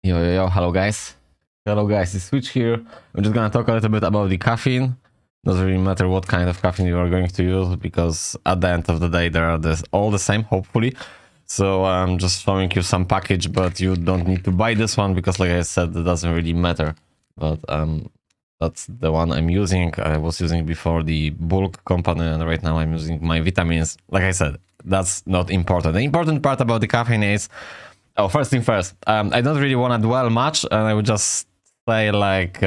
Yo, hello guys. Hello guys, it's Switch here. I'm just gonna talk a little bit about the caffeine. Doesn't really matter what kind of caffeine you are going to use, because at the end of the day they are all the same, hopefully. So I'm just showing you some package, but you don't need to buy this one because, like I said, it doesn't really matter. But that's the one I'm using. I was using before the bulk company, and right now I'm using my vitamins. Like I said, that's not important. The important part about the caffeine is, oh, first thing first, I don't really want to dwell much, and I would just say like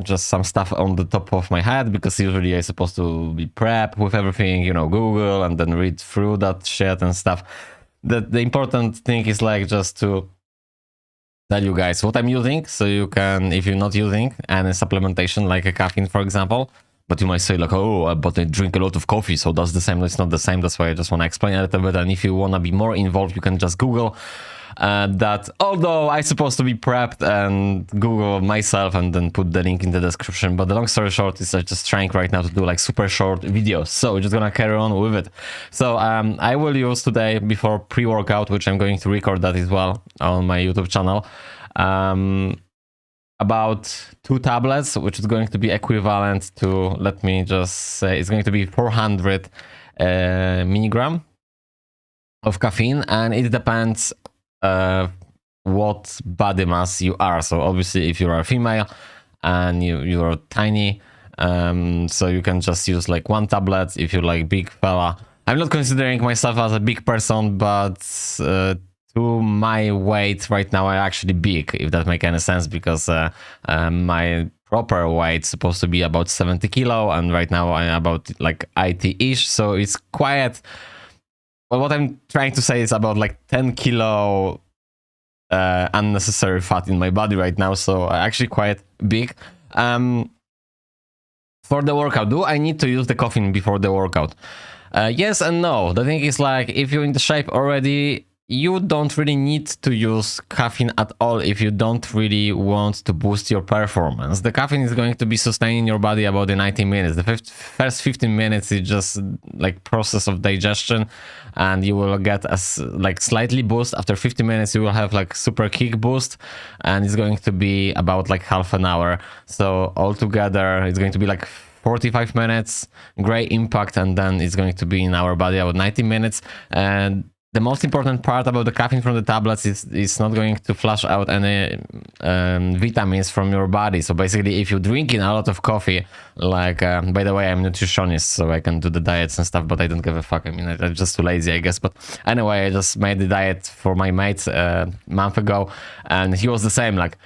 just some stuff on the top of my head, because usually I'm supposed to be prep with everything, you know, Google, and then read through that shit and stuff. The important thing is like just to tell you guys what I'm using, so you can, if you're not using any supplementation like a caffeine, for example, but you might say like, oh, but I drink a lot of coffee, so that's the same. It's not the same. That's why I just want to explain a little bit. And if you want to be more involved, you can just Google that. Although I'm supposed to be prepped and Google myself and then put the link in the description. But the long story short is I'm just trying right now to do like super short videos. So we're just going to carry on with it. So I will use today, before pre-workout, which I'm going to record that as well on my YouTube channel, about 2 tablets, which is going to be equivalent to, let me just say, it's going to be 400 milligram of caffeine, and it depends what body mass you are. So obviously if you are a female and you're tiny, so you can just use like 1 tablet. If you're like big fella, I'm not considering myself as a big person, but to my weight right now, I'm actually big, if that makes any sense, because my proper weight is supposed to be about 70 kilo, and right now I'm about like 80-ish, so it's quite... Well, what I'm trying to say is about like 10 kilo unnecessary fat in my body right now, so actually quite big. For the workout, do I need to use the caffeine before the workout? Yes and no. The thing is, like, if you're in the shape already, you don't really need to use caffeine at all if you don't really want to boost your performance. The caffeine is going to be sustaining your body about the 90 minutes. The first 15 minutes is just like process of digestion, and you will get a like slightly boost. After 50 minutes you will have like super kick boost, and it's going to be about like half an hour. So altogether it's going to be like 45 minutes, great impact, and then it's going to be in our body about 90 minutes. And the most important part about the caffeine from the tablets is it's not going to flush out any vitamins from your body. So basically, if you're drinking a lot of coffee, like, by the way, I'm a nutritionist, so I can do the diets and stuff, but I don't give a fuck. I mean, I'm just too lazy, I guess. But anyway, I just made the diet for my mate a month ago, and he was the same, like,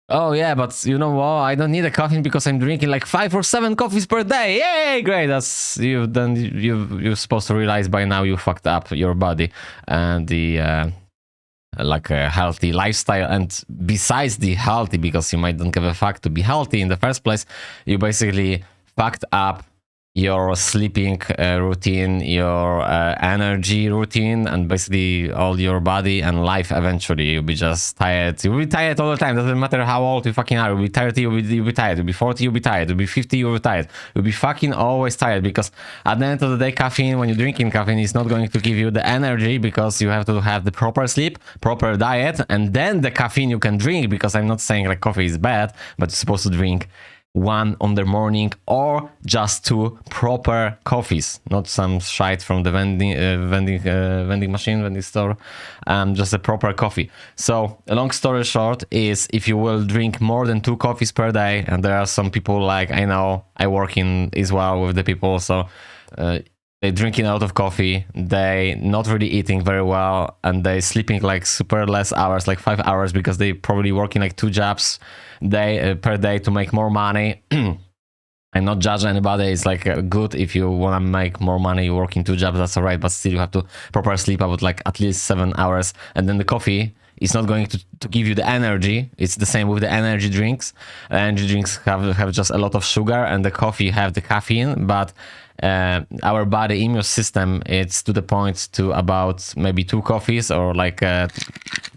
oh yeah, but you know what? I don't need a caffeine because I'm drinking like 5 or 7 coffees per day. Yay, great! That's you. Then you're supposed to realize by now you fucked up your body and the like a healthy lifestyle. And besides the healthy, because you might don't give a fuck to be healthy in the first place, you basically fucked up your sleeping routine, your energy routine, and basically all your body and life. Eventually you'll be just tired. You'll be tired all the time. Doesn't matter how old you fucking are. You'll be 30, you'll be tired. You'll be 40, you'll be tired. You'll be 50, you'll be tired. You'll be fucking always tired, because at the end of the day, caffeine, when you're drinking caffeine, is not going to give you the energy, because you have to have the proper sleep, proper diet, and then the caffeine you can drink. Because I'm not saying like coffee is bad, but you're supposed to drink 1 on the morning, or just 2 proper coffees, not some shite from the vending machine, vending store, just a proper coffee. So a long story short is, if you will drink more than 2 coffees per day, and there are some people, like, I know I work in as well with the people, so they drinking a lot of coffee, they not really eating very well, and they sleeping like super less hours, like 5 hours, because they probably working like 2 jobs per day to make more money. I'm not judging anybody. It's like good if you want to make more money, you working 2 jobs, that's all right, but still you have to proper sleep about like at least 7 hours. And then the coffee is not going to give you the energy. It's the same with the energy drinks. Energy drinks have just a lot of sugar, and the coffee have the caffeine, but our body immune system, it's to the point to about maybe 2 coffees or like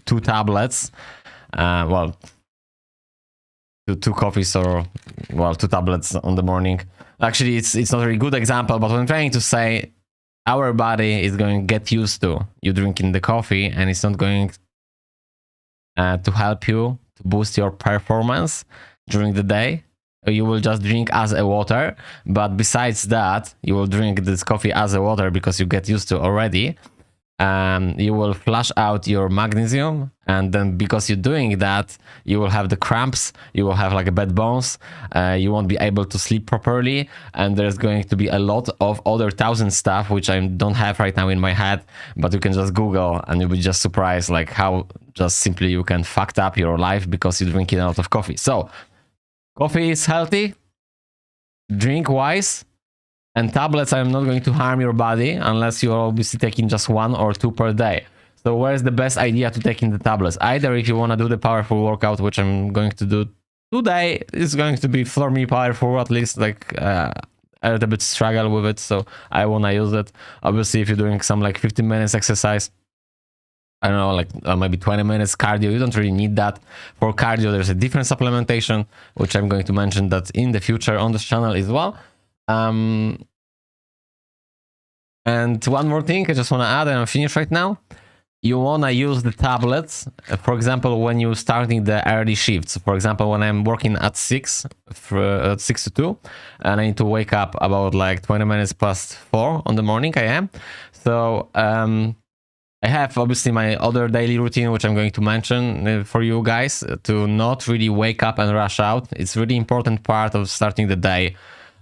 2 tablets. Well, 2 coffees or, well, 2 tablets on the morning. Actually, it's not a very good example, but what I'm trying to say, our body is going to get used to you drinking the coffee, and it's not going to help you to boost your performance during the day. You will just drink as a water, but besides that, you will drink this coffee as a water because you get used to already. You will flush out your magnesium, and then because you're doing that, you will have the cramps, you will have like bad bones, you won't be able to sleep properly, and there's going to be a lot of other thousand stuff which I don't have right now in my head, but you can just Google and you'll be just surprised like how just simply you can fuck up your life because you're drinking a lot of coffee. So coffee is healthy, drink wise, and tablets are not going to harm your body unless you're obviously taking just 1 or 2 per day. So where's the best idea to take in the tablets? Either if you want to do the powerful workout, which I'm going to do today, is going to be for me powerful, at least like a little bit struggle with it, so I want to use it. Obviously, if you're doing some like 15 minutes exercise, I don't know, like maybe 20 minutes cardio, you don't really need that. For cardio, there's a different supplementation, which I'm going to mention that in the future on this channel as well. And one more thing I just want to add, and I'm finished right now. You want to use the tablets, for example, when you're starting the early shifts. For example, when I'm working at 6 to 2, and I need to wake up about like 20 minutes past 4 on the morning, I am. So I have obviously my other daily routine, which I'm going to mention for you guys, to not really wake up and rush out. It's really important part of starting the day,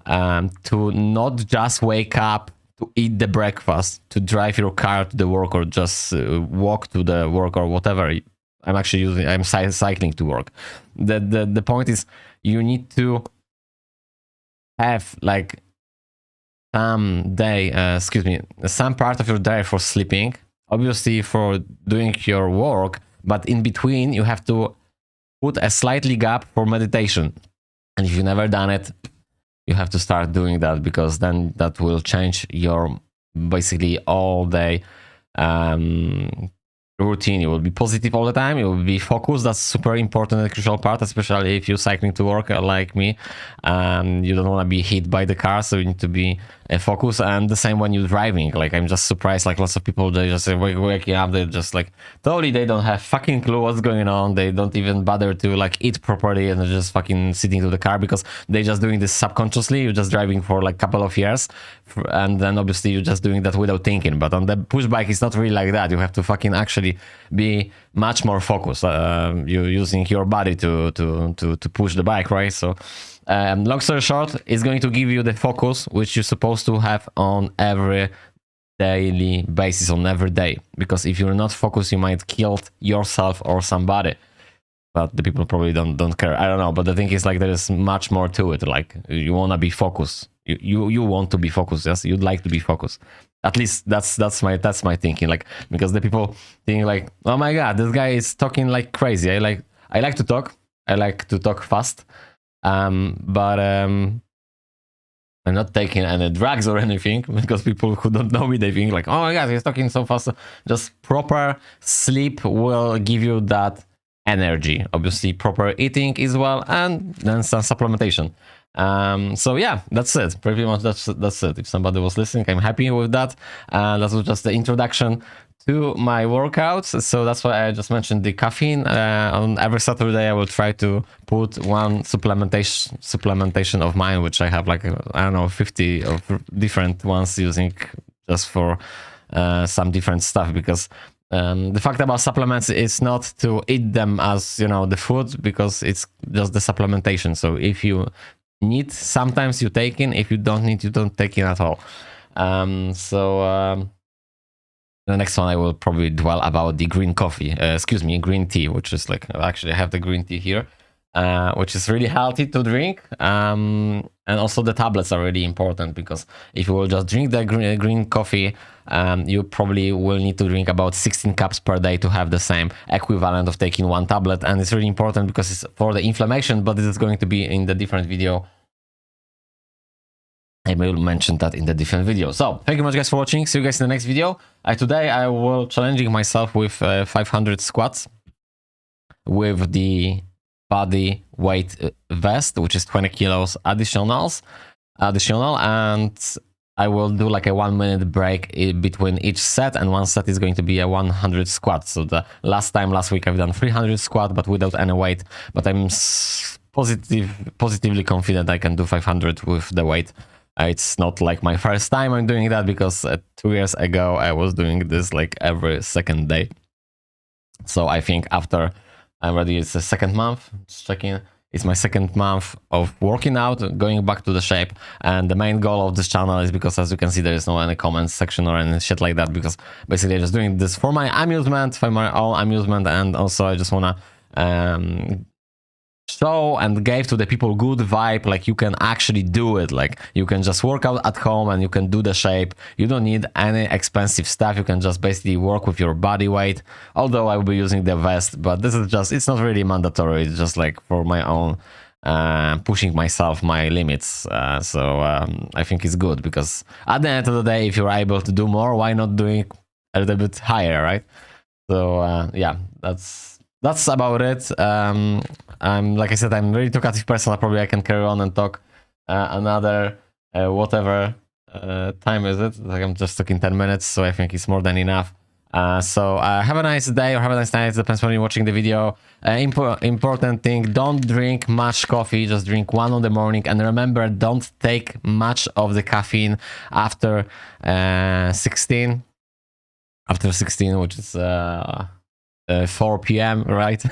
to not just wake up to eat the breakfast, to drive your car to the work, or just walk to the work, or whatever. I'm cycling to work. The point is, you need to have like some part of your day for sleeping, obviously for doing your work, but in between you have to put a slightly gap for meditation. And if you've never done it, you have to start doing that, because then that will change your basically all day routine. You will be positive all the time, you will be focused. That's super important and crucial part, especially if you're cycling to work like me. You don't want to be hit by the car, so you need to be focused. And the same when you're driving. Like, I'm just surprised, like lots of people, they just waking up, they just like totally, they don't have fucking clue what's going on. They don't even bother to like eat properly, and they're just fucking sitting to the car because they're just doing this subconsciously. You're just driving for like a couple of years, and then obviously you're just doing that without thinking. But on the push bike, it's not really like that. You have to fucking actually be much more focused. You're using your body to push the bike, right? So long story short, it's going to give you the focus which you're supposed to have on every daily basis, on every day. Because if you're not focused, you might kill yourself or somebody. But the people probably don't care. I don't know. But the thing is, like, there is much more to it. Like, you want to be focused. You want to be focused. Yes, you'd like to be focused. At least that's my thinking. Like, because the people think like, oh my god, this guy is talking like crazy. I like to talk. I like to talk fast. But I'm not taking any drugs or anything, because people who don't know me, they think like, oh my god, he's talking so fast. Just proper sleep will give you that energy. Obviously, proper eating as well, and then some supplementation. So yeah, that's it. Pretty much that's it. If somebody was listening, I'm happy with that. That was just the introduction to my workouts. So that's why I just mentioned the caffeine. On every Saturday, I will try to put one supplementation of mine, which I have like, I don't know, 50 of different ones using just for some different stuff. Because the fact about supplements is not to eat them as, you know, the food, because it's just the supplementation. So if you need, sometimes you take in. If you don't need, you don't take in at all. The next one I will probably dwell about the green coffee, green tea, which is like, actually I have the green tea here, which is really healthy to drink. And also the tablets are really important, because if you will just drink the green coffee, you probably will need to drink about 16 cups per day to have the same equivalent of taking one tablet. And it's really important because it's for the inflammation, but this is going to be in the different video. I will mention that in the different video. So thank you much, guys, for watching. See you guys in the next video. Today I will challenging myself with 500 squats with the body weight vest, which is 20 kilos additional, and I will do like a 1 minute break between each set, and one set is going to be a 100 squat. So the last week I've done 300 squat, but without any weight. But I'm positively confident I can do 500 with the weight. It's not like my first time I'm doing that, because 2 years ago I was doing this like every second day. So I think after I'm ready, it's the second month, just checking. It's my second month of working out, going back to the shape. And the main goal of this channel is, because as you can see, there is no any comments section or any shit like that, because basically I'm just doing this for my amusement, for my own amusement. And also I just want to show and give to the people good vibe, like you can actually do it, like you can just work out at home and you can do the shape. You don't need any expensive stuff. You can just basically work with your body weight, although I will be using the vest, but this is just, it's not really mandatory. It's just like for my own pushing myself, my limits. So I think it's good, because at the end of the day, if you're able to do more, why not doing a little bit higher, right? So yeah, that's about it. I'm, like I said, I'm really talkative person. Probably I can carry on and talk another whatever time is it. Like I'm just talking 10 minutes, so I think it's more than enough. So have a nice day or have a nice night. Depends when you're watching the video. Important thing: don't drink much coffee. Just drink one in the morning, and remember, don't take much of the caffeine after 16. After 16, which is 4 p.m. right?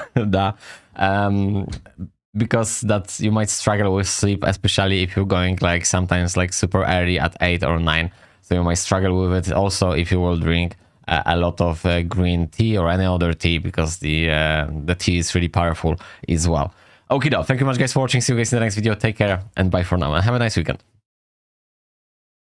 Because that you might struggle with sleep, especially if you're going like sometimes like super early at 8 or 9. So you might struggle with it. Also, if you will drink a lot of green tea or any other tea, because the tea is really powerful as well. Okay, though. Thank you much, guys, for watching. See you guys in the next video. Take care and bye for now, and have a nice weekend.